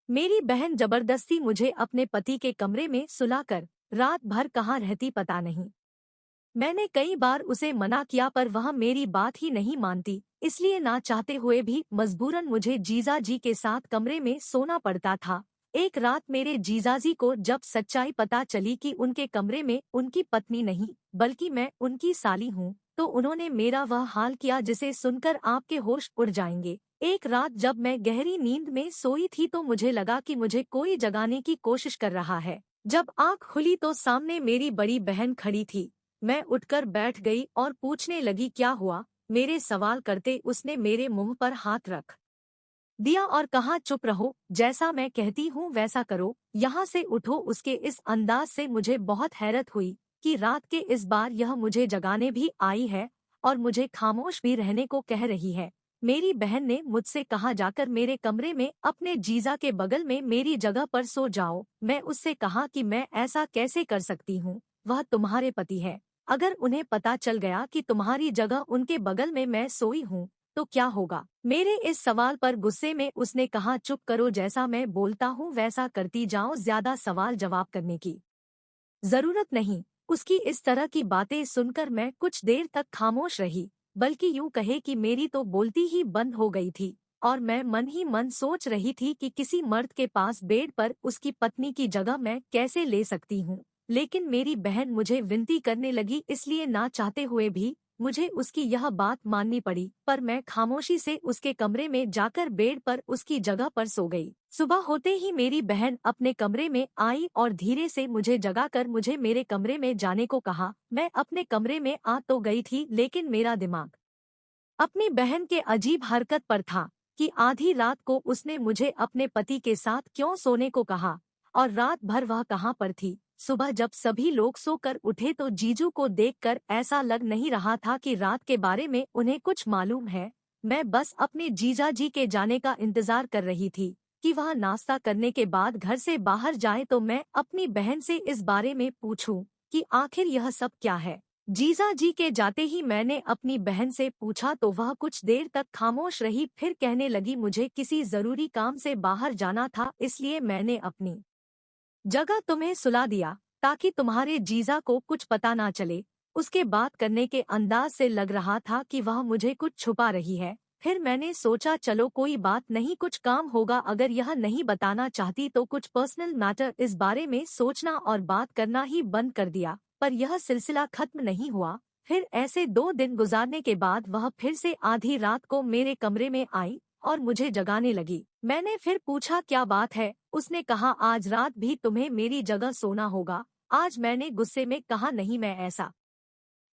मेरी बहन जबरदस्ती मुझे अपने पति के कमरे में सुलाकर रात भर कहाँ रहती पता नहीं। मैंने कई बार उसे मना किया पर वह मेरी बात ही नहीं मानती, इसलिए ना चाहते हुए भी मजबूरन मुझे जीजाजी के साथ कमरे में सोना पड़ता था। एक रात मेरे जीजाजी को जब सच्चाई पता चली कि उनके कमरे में उनकी पत्नी नहीं बल्कि मैं उनकी साली हूँ, तो उन्होंने मेरा वह हाल किया जिसे सुनकर आपके होश उड़ जाएंगे। एक रात जब मैं गहरी नींद में सोई थी तो मुझे लगा कि मुझे कोई जगाने की कोशिश कर रहा है। जब आँख खुली तो सामने मेरी बड़ी बहन खड़ी थी। मैं उठकर बैठ गई और पूछने लगी क्या हुआ। मेरे सवाल करते उसने मेरे मुंह पर हाथ रख दिया और कहा चुप रहो, जैसा मैं कहती हूँ वैसा करो, यहाँ से उठो। उसके इस अंदाज से मुझे बहुत हैरत हुई कि रात के इस बार यह मुझे जगाने भी आई है और मुझे खामोश भी रहने को कह रही है। मेरी बहन ने मुझसे कहा जाकर मेरे कमरे में अपने जीजा के बगल में मेरी जगह पर सो जाओ। मैं उससे कहा कि मैं ऐसा कैसे कर सकती हूँ, वह तुम्हारे पति है। अगर उन्हें पता चल गया कि तुम्हारी जगह उनके बगल में मैं सोई हूँ तो क्या होगा। मेरे इस सवाल पर गुस्से में उसने कहा चुप करो, जैसा मैं बोलता हूँ वैसा करती जाओ, ज्यादा सवाल जवाब करने की जरूरत नहीं। उसकी इस तरह की बातें सुनकर मैं कुछ देर तक खामोश रही, बल्कि यूं कहे कि मेरी तो बोलती ही बंद हो गई थी और मैं मन ही मन सोच रही थी कि किसी मर्द के पास बेड पर उसकी पत्नी की जगह मैं कैसे ले सकती हूँ। लेकिन मेरी बहन मुझे विनती करने लगी, इसलिए ना चाहते हुए भी मुझे उसकी यह बात माननी पड़ी। पर मैं खामोशी से उसके कमरे में जाकर बेड पर उसकी जगह पर सो गई। सुबह होते ही मेरी बहन अपने कमरे में आई और धीरे से मुझे जगाकर मुझे मेरे कमरे में जाने को कहा। मैं अपने कमरे में आ तो गई थी, लेकिन मेरा दिमाग अपनी बहन के अजीब हरकत पर था कि आधी रात को उसने मुझे अपने पति के साथ क्यों सोने को कहा और रात भर वह कहाँ पर थी। सुबह जब सभी लोग सोकर उठे तो जीजू को देखकर ऐसा लग नहीं रहा था कि रात के बारे में उन्हें कुछ मालूम है। मैं बस अपने जीजा जी के जाने का इंतजार कर रही थी कि वह नाश्ता करने के बाद घर से बाहर जाए तो मैं अपनी बहन से इस बारे में पूछूं कि आखिर यह सब क्या है। जीजा जी के जाते ही मैंने अपनी बहन से पूछा तो वह कुछ देर तक खामोश रही, फिर कहने लगी मुझे किसी जरूरी काम से बाहर जाना था, इसलिए मैंने अपनी जगह तुम्हें सुला दिया ताकि तुम्हारे जीजा को कुछ पता ना चले। उसके बात करने के अंदाज से लग रहा था कि वह मुझे कुछ छुपा रही है। फिर मैंने सोचा चलो कोई बात नहीं, कुछ काम होगा, अगर यह नहीं बताना चाहती तो कुछ पर्सनल मैटर, इस बारे में सोचना और बात करना ही बंद कर दिया। पर यह सिलसिला खत्म नहीं हुआ। फिर ऐसे 2 दिन गुजारने के बाद वह फिर से आधी रात को मेरे कमरे में आई और मुझे जगाने लगी। मैंने फिर पूछा क्या बात है। उसने कहा आज रात भी तुम्हें मेरी जगह सोना होगा। आज मैंने गुस्से में कहा नहीं, मैं ऐसा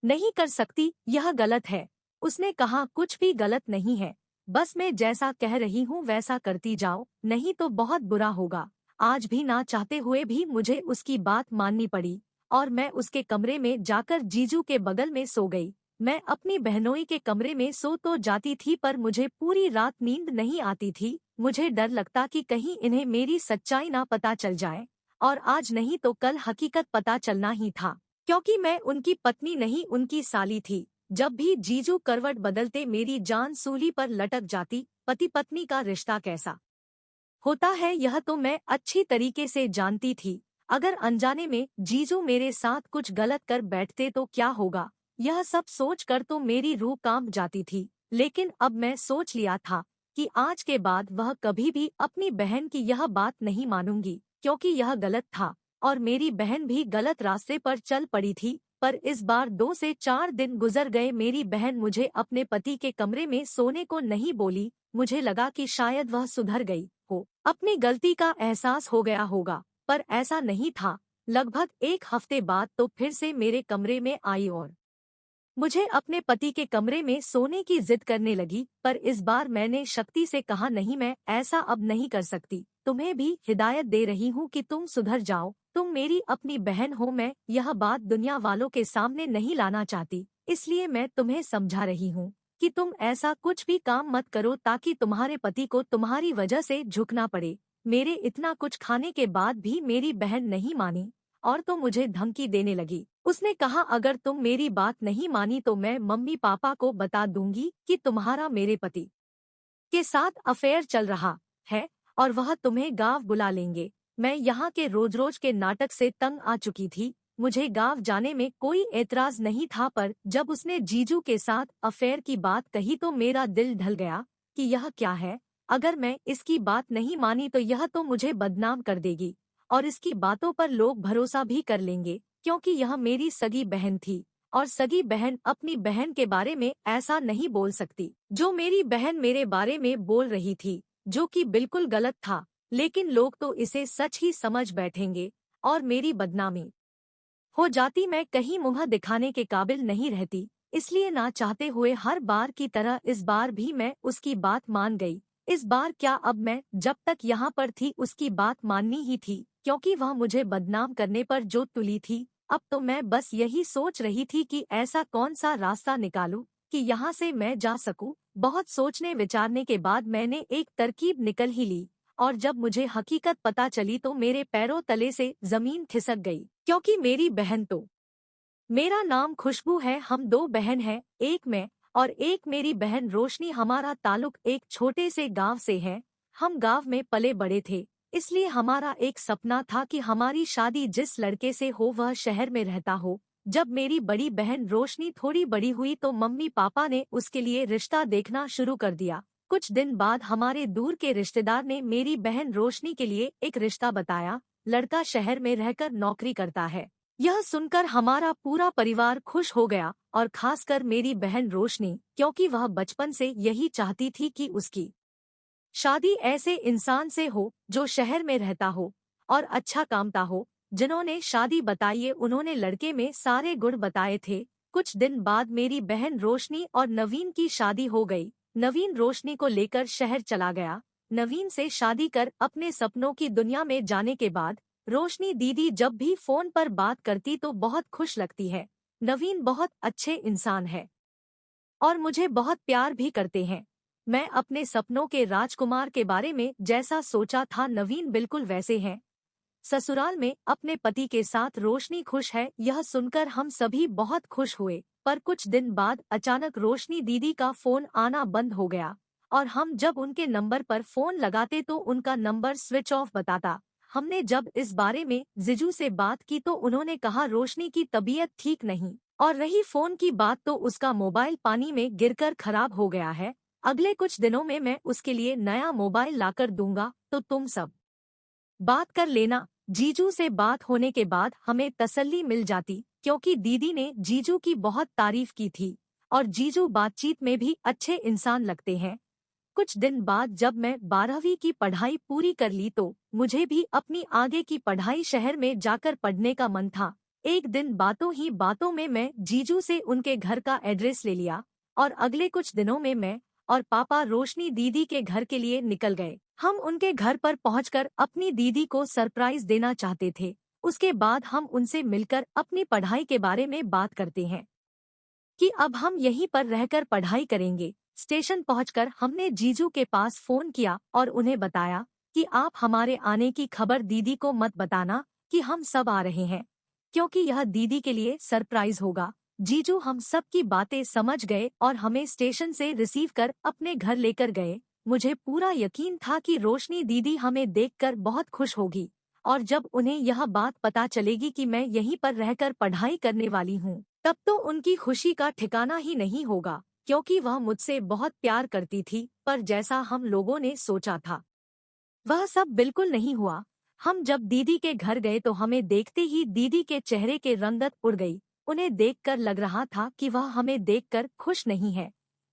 नहीं कर सकती, यह गलत है। उसने कहा कुछ भी गलत नहीं है, बस मैं जैसा कह रही हूँ वैसा करती जाओ, नहीं तो बहुत बुरा होगा। आज भी ना चाहते हुए भी मुझे उसकी बात माननी पड़ी और मैं उसके कमरे में जाकर जीजू के बगल में सो गई। मैं अपनी बहनोई के कमरे में सो तो जाती थी पर मुझे पूरी रात नींद नहीं आती थी। मुझे डर लगता कि कहीं इन्हें मेरी सच्चाई ना पता चल जाए और आज नहीं तो कल हकीकत पता चलना ही था, क्योंकि मैं उनकी पत्नी नहीं उनकी साली थी। जब भी जीजू करवट बदलते मेरी जान सूली पर लटक जाती। पति पत्नी का रिश्ता कैसा होता है यह तो मैं अच्छी तरीके से जानती थी। अगर अनजाने में जीजू मेरे साथ कुछ गलत कर बैठते तो क्या होगा, यह सब सोचकर तो मेरी रूह कांप जाती थी। लेकिन अब मैं सोच लिया था कि आज के बाद वह कभी भी अपनी बहन की यह बात नहीं मानूंगी, क्योंकि यह गलत था और मेरी बहन भी गलत रास्ते पर चल पड़ी थी। पर इस बार 2 से 4 दिन गुजर गए, मेरी बहन मुझे अपने पति के कमरे में सोने को नहीं बोली। मुझे लगा कि शायद वह सुधर गई हो, अपनी गलती का एहसास हो गया होगा, पर ऐसा नहीं था। लगभग 1 हफ्ते बाद तो फिर से मेरे कमरे में आई और मुझे अपने पति के कमरे में सोने की जिद करने लगी। पर इस बार मैंने शक्ति से कहा नहीं, मैं ऐसा अब नहीं कर सकती। तुम्हें भी हिदायत दे रही हूँ कि तुम सुधर जाओ, तुम मेरी अपनी बहन हो। मैं यह बात दुनिया वालों के सामने नहीं लाना चाहती, इसलिए मैं तुम्हें समझा रही हूँ कि तुम ऐसा कुछ भी काम मत करो ताकि तुम्हारे पति को तुम्हारी वजह से झुकना पड़े। मेरे इतना कुछ खाने के बाद भी मेरी बहन नहीं मानी और तो मुझे धमकी देने लगी। उसने कहा अगर तुम मेरी बात नहीं मानी तो मैं मम्मी पापा को बता दूंगी कि तुम्हारा मेरे पति के साथ अफेयर चल रहा है और वह तुम्हें गाँव बुला लेंगे। मैं यहाँ के रोज रोज के नाटक से तंग आ चुकी थी। मुझे गाँव जाने में कोई एतराज नहीं था, पर जब उसने जीजू के साथ अफेयर की बात कही तो मेरा दिल ढल गया कि यह क्या है। अगर मैं इसकी बात नहीं मानी तो यह तो मुझे बदनाम कर देगी और इसकी बातों पर लोग भरोसा भी कर लेंगे, क्योंकि यह मेरी सगी बहन थी और सगी बहन अपनी बहन के बारे में ऐसा नहीं बोल सकती जो मेरी बहन मेरे बारे में बोल रही थी, जो कि बिल्कुल गलत था। लेकिन लोग तो इसे सच ही समझ बैठेंगे और मेरी बदनामी हो जाती। मैं कहीं मुंह दिखाने के काबिल नहीं रहती, इसलिए ना चाहते हुए हर बार की तरह इस बार भी मैं उसकी बात मान गई। इस बार क्या, अब मैं जब तक यहाँ पर थी उसकी बात माननी ही थी, क्योंकि वह मुझे बदनाम करने पर जो तुली थी। अब तो मैं बस यही सोच रही थी कि ऐसा कौन सा रास्ता निकालूं कि यहाँ से मैं जा सकूं। बहुत सोचने विचारने के बाद मैंने एक तरकीब निकल ही ली, और जब मुझे हकीकत पता चली तो मेरे पैरों तले से जमीन खिसक गई, क्योंकि मेरी बहन तो, मेरा नाम खुशबू है, हम दो बहन हैं, एक मैं और एक मेरी बहन रोशनी। हमारा ताल्लुक एक छोटे से गांव से है। हम गांव में पले बड़े थे, इसलिए हमारा एक सपना था कि हमारी शादी जिस लड़के से हो वह शहर में रहता हो। जब मेरी बड़ी बहन रोशनी थोड़ी बड़ी हुई तो मम्मी पापा ने उसके लिए रिश्ता देखना शुरू कर दिया। कुछ दिन बाद हमारे दूर के रिश्तेदार ने मेरी बहन रोशनी के लिए एक रिश्ता बताया। लड़का शहर में रहकर नौकरी करता है। यह सुनकर हमारा पूरा परिवार खुश हो गया, और खासकर मेरी बहन रोशनी, क्योंकि वह बचपन से यही चाहती थी कि उसकी शादी ऐसे इंसान से हो जो शहर में रहता हो और अच्छा कामता हो। जिन्होंने शादी बताई है उन्होंने लड़के में सारे गुण बताए थे। कुछ दिन बाद मेरी बहन रोशनी और नवीन की शादी हो गई। नवीन रोशनी को लेकर शहर चला गया। नवीन से शादी कर अपने सपनों की दुनिया में जाने के बाद रोशनी दीदी जब भी फोन पर बात करती तो बहुत खुश लगती है। नवीन बहुत अच्छे इंसान है और मुझे बहुत प्यार भी करते हैं। मैं अपने सपनों के राजकुमार के बारे में जैसा सोचा था नवीन बिल्कुल वैसे हैं। ससुराल में अपने पति के साथ रोशनी खुश है, यह सुनकर हम सभी बहुत खुश हुए। पर कुछ दिन बाद अचानक रोशनी दीदी का फोन आना बंद हो गया, और हम जब उनके नंबर पर फोन लगाते तो उनका नंबर स्विच ऑफ बताता। हमने जब इस बारे में जीजू से बात की तो उन्होंने कहा रोशनी की तबीयत ठीक नहीं, और रही फोन की बात तो उसका मोबाइल पानी में गिरकर खराब हो गया है। अगले कुछ दिनों में मैं उसके लिए नया मोबाइल लाकर दूंगा, तो तुम सब बात कर लेना। जीजू से बात होने के बाद हमें तसल्ली मिल जाती, क्योंकि दीदी ने जीजू की बहुत तारीफ की थी और जीजू बातचीत में भी अच्छे इंसान लगते हैं। कुछ दिन बाद जब मैं 12वीं की पढ़ाई पूरी कर ली तो मुझे भी अपनी आगे की पढ़ाई शहर में जाकर पढ़ने का मन था। एक दिन बातों ही बातों में मैं जीजू से उनके घर का एड्रेस ले लिया, और अगले कुछ दिनों में मैं और पापा रोशनी दीदी के घर के लिए निकल गए। हम उनके घर पर पहुंचकर अपनी दीदी को सरप्राइज देना चाहते थे। उसके बाद हम उनसे मिलकर अपनी पढ़ाई के बारे में बात करते हैं कि अब हम यहीं पर रहकर पढ़ाई करेंगे। स्टेशन पहुंचकर हमने जीजू के पास फोन किया और उन्हें बताया कि आप हमारे आने की खबर दीदी को मत बताना कि हम सब आ रहे हैं, क्योंकि यह दीदी के लिए सरप्राइज होगा। जीजू हम सब की बातें समझ गए और हमें स्टेशन से रिसीव कर अपने घर लेकर गए। मुझे पूरा यकीन था कि रोशनी दीदी हमें देखकर बहुत खुश होगी, और जब उन्हें यह बात पता चलेगी कि मैं यहीं पर रहकर पढ़ाई करने वाली हूँ, तब तो उनकी खुशी का ठिकाना ही नहीं होगा, क्योंकि वह मुझसे बहुत प्यार करती थी। पर जैसा हम लोगों ने सोचा था वह सब बिल्कुल नहीं हुआ। हम जब दीदी के घर गए तो हमें देखते ही दीदी के चेहरे के रंगत उड़ गई। उन्हें देखकर लग रहा था कि वह हमें देखकर खुश नहीं है,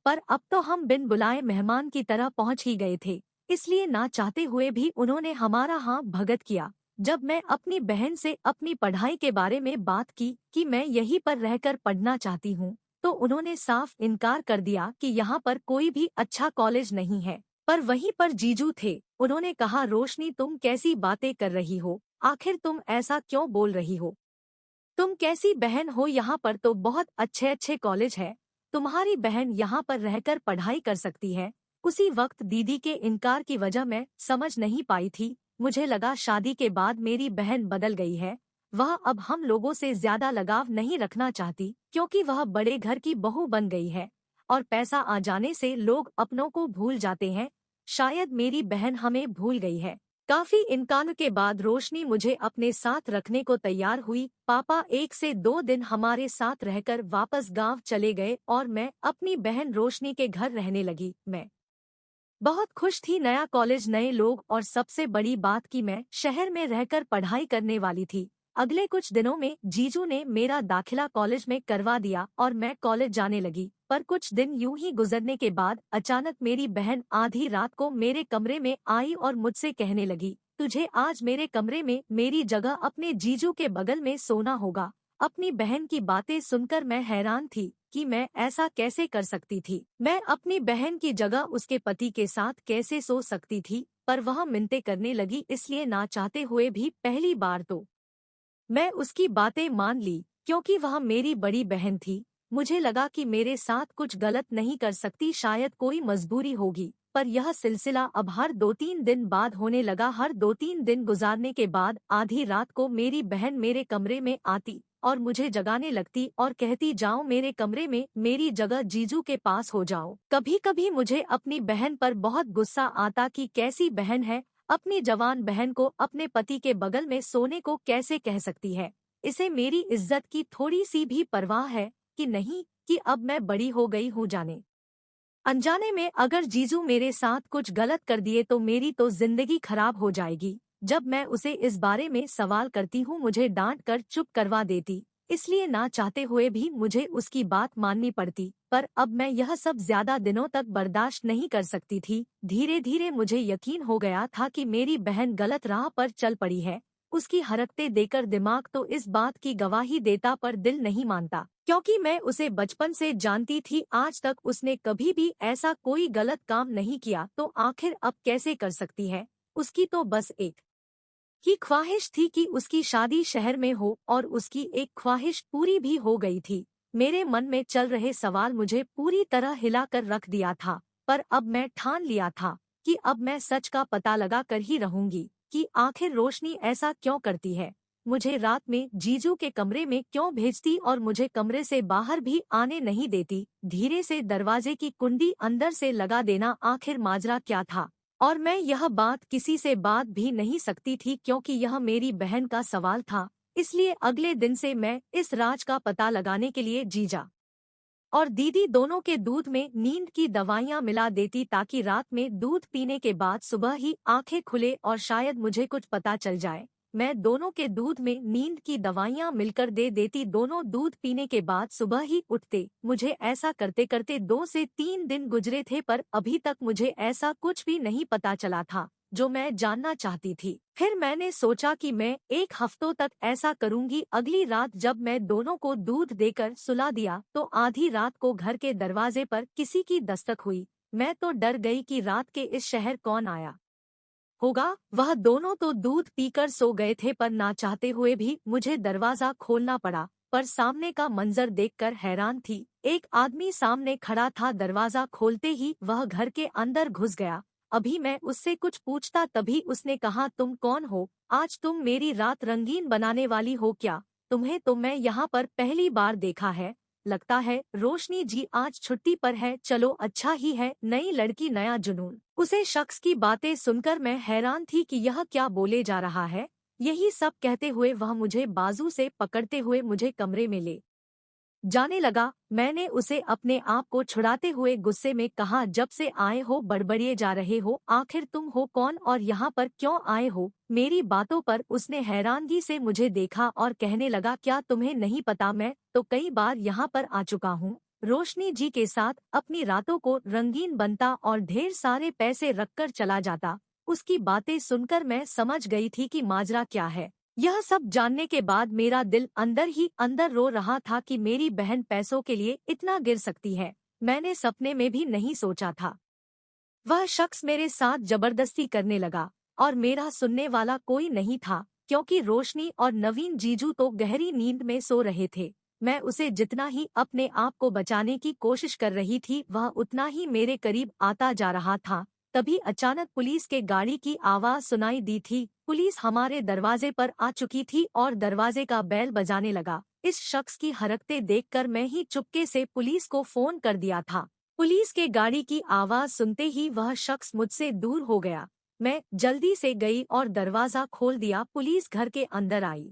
पर अब तो हम बिन बुलाए मेहमान की तरह पहुंच ही गए थे, इसलिए ना चाहते हुए भी उन्होंने हमारा हाँ भगत किया। जब मैं अपनी बहन से अपनी पढ़ाई के बारे में बात की कि मैं यहीं पर रहकर पढ़ना चाहती हूँ, तो उन्होंने साफ इनकार कर दिया कि यहाँ पर कोई भी अच्छा कॉलेज नहीं है। पर वहीं पर जीजू थे। उन्होंने कहा रोशनी तुम कैसी बातें कर रही हो, आखिर तुम ऐसा क्यों बोल रही हो, तुम कैसी बहन हो, यहाँ पर तो बहुत अच्छे अच्छे कॉलेज है, तुम्हारी बहन यहाँ पर रहकर पढ़ाई कर सकती है। उसी वक्त दीदी के इनकार की वजह मैं समझ नहीं पाई थी। मुझे लगा शादी के बाद मेरी बहन बदल गई है, वह अब हम लोगों से ज्यादा लगाव नहीं रखना चाहती, क्योंकि वह बड़े घर की बहू बन गई है और पैसा आ जाने से लोग अपनों को भूल जाते हैं। शायद मेरी बहन हमें भूल गई है। काफी इनकार के बाद रोशनी मुझे अपने साथ रखने को तैयार हुई। पापा 1 से 2 दिन हमारे साथ रहकर वापस गांव चले गए और मैं अपनी बहन रोशनी के घर रहने लगी। मैं बहुत खुश थी, नया कॉलेज, नए लोग और सबसे बड़ी बात कि मैं शहर में रहकर पढ़ाई करने वाली थी। अगले कुछ दिनों में जीजू ने मेरा दाखिला कॉलेज में करवा दिया और मैं कॉलेज जाने लगी। पर कुछ दिन यूं ही गुजरने के बाद अचानक मेरी बहन आधी रात को मेरे कमरे में आई और मुझसे कहने लगी, तुझे आज मेरे कमरे में मेरी जगह अपने जीजू के बगल में सोना होगा। अपनी बहन की बातें सुनकर मैं हैरान थी कि मैं ऐसा कैसे कर सकती थी। मैं अपनी बहन की जगह उसके पति के साथ कैसे सो सकती थी, पर वह मिन्नतें करने लगी, इसलिए ना चाहते हुए भी पहली बार तो मैं उसकी बातें मान ली क्योंकि वह मेरी बड़ी बहन थी। मुझे लगा कि मेरे साथ कुछ गलत नहीं कर सकती, शायद कोई मजबूरी होगी। पर यह सिलसिला अब हर 2-3 दिन बाद होने लगा। हर 2-3 दिन गुजारने के बाद आधी रात को मेरी बहन मेरे कमरे में आती और मुझे जगाने लगती और कहती, जाओ मेरे कमरे में, मेरी जगह जीजू के पास हो जाओ। कभी कभी मुझे अपनी बहन पर बहुत गुस्सा आता कि कैसी बहन है, अपनी जवान बहन को अपने पति के बगल में सोने को कैसे कह सकती है। इसे मेरी इज्जत की थोड़ी सी भी परवाह है कि नहीं, कि अब मैं बड़ी हो गई हूँ, जाने अनजाने में अगर जीजू मेरे साथ कुछ गलत कर दिए तो मेरी तो जिंदगी खराब हो जाएगी। जब मैं उसे इस बारे में सवाल करती हूँ मुझे डांट कर चुप करवा देती, इसलिए ना चाहते हुए भी मुझे उसकी बात माननी पड़ती। पर अब मैं यह सब ज्यादा दिनों तक बर्दाश्त नहीं कर सकती थी। धीरे धीरे मुझे यकीन हो गया था कि मेरी बहन गलत राह पर चल पड़ी है। उसकी हरकतें देकर दिमाग तो इस बात की गवाही देता पर दिल नहीं मानता, क्योंकि मैं उसे बचपन से जानती थी। आज तक उसने कभी भी ऐसा कोई गलत काम नहीं किया, तो आखिर अब कैसे कर सकती है। उसकी तो बस एक ही ख्वाहिश थी कि उसकी शादी शहर में हो और उसकी एक ख्वाहिश पूरी भी हो गई थी। मेरे मन में चल रहे सवाल मुझे पूरी तरह हिलाकर रख दिया था, पर अब मैं ठान लिया था कि अब मैं सच का पता लगा कर ही रहूंगी कि आखिर रोशनी ऐसा क्यों करती है। मुझे रात में जीजू के कमरे में क्यों भेजती और मुझे कमरे से बाहर भी आने नहीं देती। धीरे से दरवाजे की कुंडी अंदर से लगा देना, आखिर माजरा क्या था। और मैं यह बात किसी से बात भी नहीं सकती थी क्योंकि यह मेरी बहन का सवाल था। इसलिए अगले दिन से मैं इस राज का पता लगाने के लिए जीजा और दीदी दोनों के दूध में नींद की दवाइयाँ मिला देती, ताकि रात में दूध पीने के बाद सुबह ही आंखें खुले और शायद मुझे कुछ पता चल जाए। मैं दोनों के दूध में नींद की दवाइयाँ मिलकर दे देती। दोनों दूध पीने के बाद सुबह ही उठते। मुझे ऐसा करते करते 2 से 3 दिन गुजरे थे, पर अभी तक मुझे ऐसा कुछ भी नहीं पता चला था जो मैं जानना चाहती थी। फिर मैंने सोचा कि मैं 1 हफ्तों तक ऐसा करूंगी। अगली रात जब मैं दोनों को दूध देकर सुला दिया तो आधी रात को घर के दरवाजे पर किसी की दस्तक हुई। मैं तो डर गई कि रात के इस शहर कौन आया होगा। वह दोनों तो दूध पीकर सो गए थे, पर ना चाहते हुए भी मुझे दरवाजा खोलना पड़ा। पर सामने का मंजर देखकर हैरान थी। एक आदमी सामने खड़ा था। दरवाजा खोलते ही वह घर के अंदर घुस गया। अभी मैं उससे कुछ पूछता तभी उसने कहा, तुम कौन हो? आज तुम मेरी रात रंगीन बनाने वाली हो क्या? तुम्हें तो मैं यहाँ पर पहली बार देखा है। लगता है रोशनी जी आज छुट्टी पर है। चलो अच्छा ही है, नई लड़की नया जुनून। उसे शख्स की बातें सुनकर मैं हैरान थी कि यह क्या बोले जा रहा है। यही सब कहते हुए वह मुझे बाजू से पकड़ते हुए मुझे कमरे में ले जाने लगा। मैंने उसे अपने आप को छुड़ाते हुए गुस्से में कहा, जब से आए हो बड़बड़िए जा रहे हो, आखिर तुम हो कौन और यहाँ पर क्यों आए हो? मेरी बातों पर उसने हैरानगी से मुझे देखा और कहने लगा, क्या तुम्हें नहीं पता, मैं तो कई बार यहाँ पर आ चुका हूँ। रोशनी जी के साथ अपनी रातों को रंगीन बनता और ढेर सारे पैसे रखकर चला जाता। उसकी बातें सुनकर मैं समझ गई थी कि माजरा क्या है। यह सब जानने के बाद मेरा दिल अंदर ही अंदर रो रहा था कि मेरी बहन पैसों के लिए इतना गिर सकती है। मैंने सपने में भी नहीं सोचा था। वह शख्स मेरे साथ जबरदस्ती करने लगा और मेरा सुनने वाला कोई नहीं था, क्योंकि रोशनी और नवीन जीजू तो गहरी नींद में सो रहे थे। मैं उसे जितना ही अपने आप को बचाने की कोशिश कर रही थी, वह उतना ही मेरे करीब आता जा रहा था। तभी अचानक पुलिस के गाड़ी की आवाज सुनाई दी थी। पुलिस हमारे दरवाजे पर आ चुकी थी और दरवाजे का बेल बजाने लगा। इस शख्स की हरकतें देखकर मैं ही चुपके से पुलिस को फोन कर दिया था। पुलिस के गाड़ी की आवाज सुनते ही वह शख्स मुझसे दूर हो गया। मैं जल्दी से गई और दरवाजा खोल दिया। पुलिस घर के अंदर आई।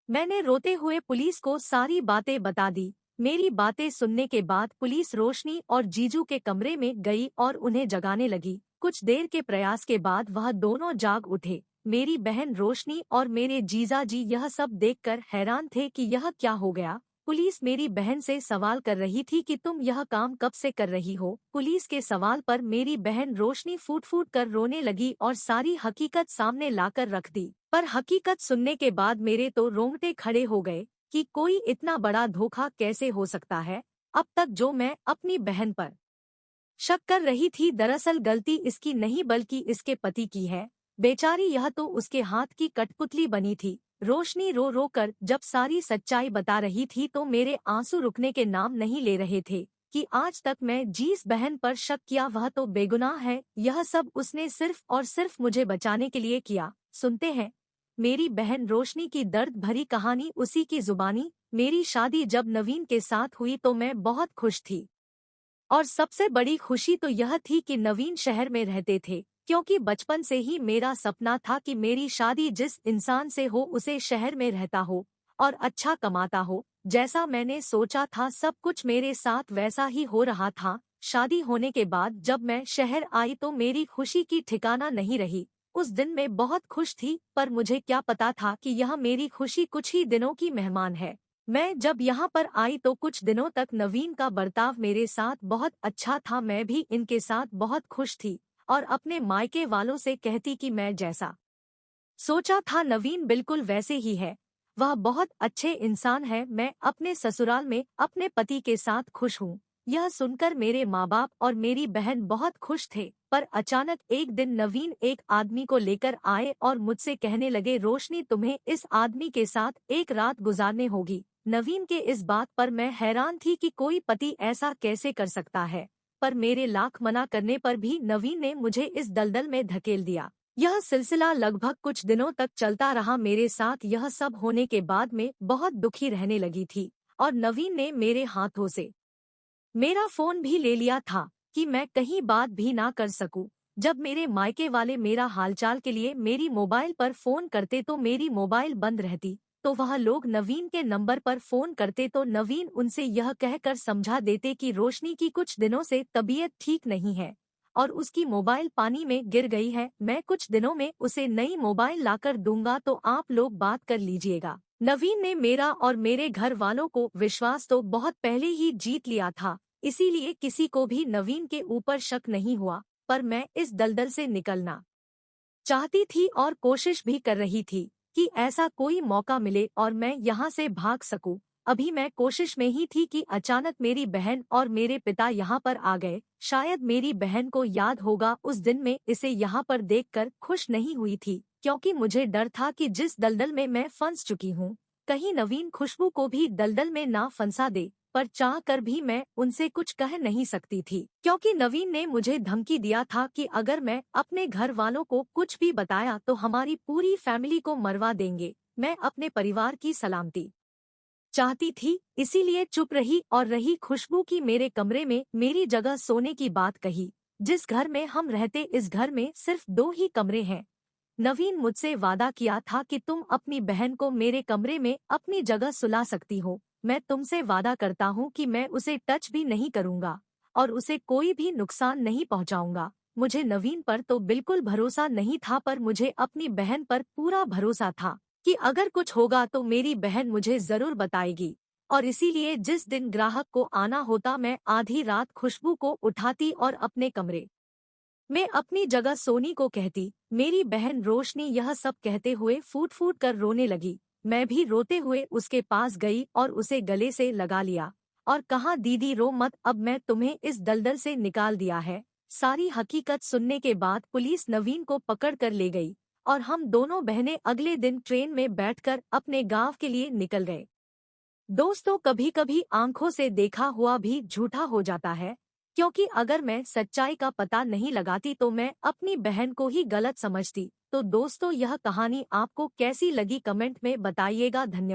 मैंने रोते हुए पुलिस को सारी बातें बता दी। मेरी बातें सुनने के बाद पुलिस रोशनी और जीजू के कमरे में गई और उन्हें जगाने लगी। कुछ देर के प्रयास के बाद वह दोनों जाग उठे। मेरी बहन रोशनी और मेरे जीजा जी यह सब देखकर हैरान थे कि यह क्या हो गया। पुलिस मेरी बहन से सवाल कर रही थी कि तुम यह काम कब से कर रही हो। पुलिस के सवाल पर मेरी बहन रोशनी फूट फूट कर रोने लगी और सारी हकीकत सामने लाकर रख दी। पर हकीकत सुनने के बाद मेरे तो रोंगटे खड़े हो गए कि कोई इतना बड़ा धोखा कैसे हो सकता है। अब तक जो मैं अपनी बहन पर शक कर रही थी, दरअसल गलती इसकी नहीं बल्कि इसके पति की है। बेचारी, यह तो उसके हाथ की कठपुतली बनी थी। रोशनी रो रो कर जब सारी सच्चाई बता रही थी तो मेरे आंसू रुकने के नाम नहीं ले रहे थे कि आज तक मैं जिस बहन पर शक किया वह तो बेगुनाह है। यह सब उसने सिर्फ और सिर्फ मुझे बचाने के लिए किया। सुनते हैं मेरी बहन रोशनी की दर्द भरी कहानी उसी की जुबानी। मेरी शादी जब नवीन के साथ हुई तो मैं बहुत खुश थी और सबसे बड़ी खुशी तो यह थी कि नवीन शहर में रहते थे, क्योंकि बचपन से ही मेरा सपना था कि मेरी शादी जिस इंसान से हो उसे शहर में रहता हो और अच्छा कमाता हो। जैसा मैंने सोचा था सब कुछ मेरे साथ वैसा ही हो रहा था। शादी होने के बाद जब मैं शहर आई तो मेरी खुशी की ठिकाना नहीं रही। उस दिन मैं बहुत खुश थी, पर मुझे क्या पता था कि यह मेरी खुशी कुछ ही दिनों की मेहमान है। मैं जब यहाँ पर आई तो कुछ दिनों तक नवीन का बर्ताव मेरे साथ बहुत अच्छा था। मैं भी इनके साथ बहुत खुश थी और अपने मायके वालों से कहती कि मैं जैसा सोचा था नवीन बिल्कुल वैसे ही है। वह बहुत अच्छे इंसान है। मैं अपने ससुराल में अपने पति के साथ खुश हूँ। यह सुनकर मेरे माँ बाप और मेरी बहन बहुत खुश थे, पर अचानक एक दिन नवीन एक आदमी को लेकर आए और मुझसे कहने लगे, रोशनी तुम्हें इस आदमी के साथ एक रात गुजारने होगी। नवीन के इस बात पर मैं हैरान थी कि कोई पति ऐसा कैसे कर सकता है, पर मेरे लाख मना करने पर भी नवीन ने मुझे इस दलदल में धकेल दिया। यह सिलसिला लगभग कुछ दिनों तक चलता रहा। मेरे साथ यह सब होने के बाद मैं बहुत दुखी रहने लगी थी और नवीन ने मेरे हाथों से मेरा फोन भी ले लिया था कि मैं कहीं बात भी ना कर सकूं। जब मेरे मायके वाले मेरा हालचाल के लिए मेरी मोबाइल पर फोन करते तो मेरी मोबाइल बंद रहती, तो वह लोग नवीन के नंबर पर फोन करते तो नवीन उनसे यह कहकर समझा देते कि रोशनी की कुछ दिनों से तबीयत ठीक नहीं है और उसकी मोबाइल पानी में गिर गई है। मैं कुछ दिनों में उसे नई मोबाइल लाकर दूंगा तो आप लोग बात कर लीजिएगा। नवीन ने मेरा और मेरे घर वालों को विश्वास तो बहुत पहले ही जीत लिया था, इसीलिए किसी को भी नवीन के ऊपर शक नहीं हुआ। पर मैं इस दलदल से निकलना चाहती थी और कोशिश भी कर रही थी कि ऐसा कोई मौका मिले और मैं यहाँ से भाग सकूं। अभी मैं कोशिश में ही थी कि अचानक मेरी बहन और मेरे पिता यहाँ पर आ गए। शायद मेरी बहन को याद होगा, उस दिन मैं इसे यहाँ पर देखकर खुश नहीं हुई थी, क्योंकि मुझे डर था कि जिस दलदल में मैं फंस चुकी हूँ कहीं नवीन खुशबू को भी दलदल में ना फंसा दे। पर चाह कर भी मैं उनसे कुछ कह नहीं सकती थी, क्योंकि नवीन ने मुझे धमकी दिया था कि अगर मैं अपने घर वालों को कुछ भी बताया तो हमारी पूरी फैमिली को मरवा देंगे। मैं अपने परिवार की सलामती चाहती थी, इसीलिए चुप रही और रही। खुशबू की मेरे कमरे में मेरी जगह सोने की बात कही। जिस घर में हम रहते इस घर में सिर्फ 2 ही कमरे हैं। नवीन मुझसे वादा किया था कि तुम अपनी बहन को मेरे कमरे में अपनी जगह सुला सकती हो। मैं तुमसे वादा करता हूँ कि मैं उसे टच भी नहीं करूँगा और उसे कोई भी नुकसान नहीं पहुँचाऊँगा। मुझे नवीन पर तो बिल्कुल भरोसा नहीं था, पर मुझे अपनी बहन पर पूरा भरोसा था कि अगर कुछ होगा तो मेरी बहन मुझे जरूर बताएगी। और इसीलिए जिस दिन ग्राहक को आना होता मैं आधी रात खुशबू को उठाती और अपने कमरे में अपनी जगह सोनी को कहती। मेरी बहन रोशनी यह सब कहते हुए फूट फूट कर रोने लगी। मैं भी रोते हुए उसके पास गई और उसे गले से लगा लिया और कहा, दीदी रो मत, अब मैं तुम्हें इस दलदल से निकाल दिया है। सारी हकीकत सुनने के बाद पुलिस नवीन को पकड़ कर ले गई और हम दोनों बहनें अगले दिन ट्रेन में बैठकर अपने गांव के लिए निकल गए। दोस्तों, कभी कभी आंखों से देखा हुआ भी झूठा हो जाता है, क्योंकि अगर मैं सच्चाई का पता नहीं लगाती तो मैं अपनी बहन को ही गलत समझती। तो दोस्तों, यह कहानी आपको कैसी लगी कमेंट में बताइएगा। धन्यवाद।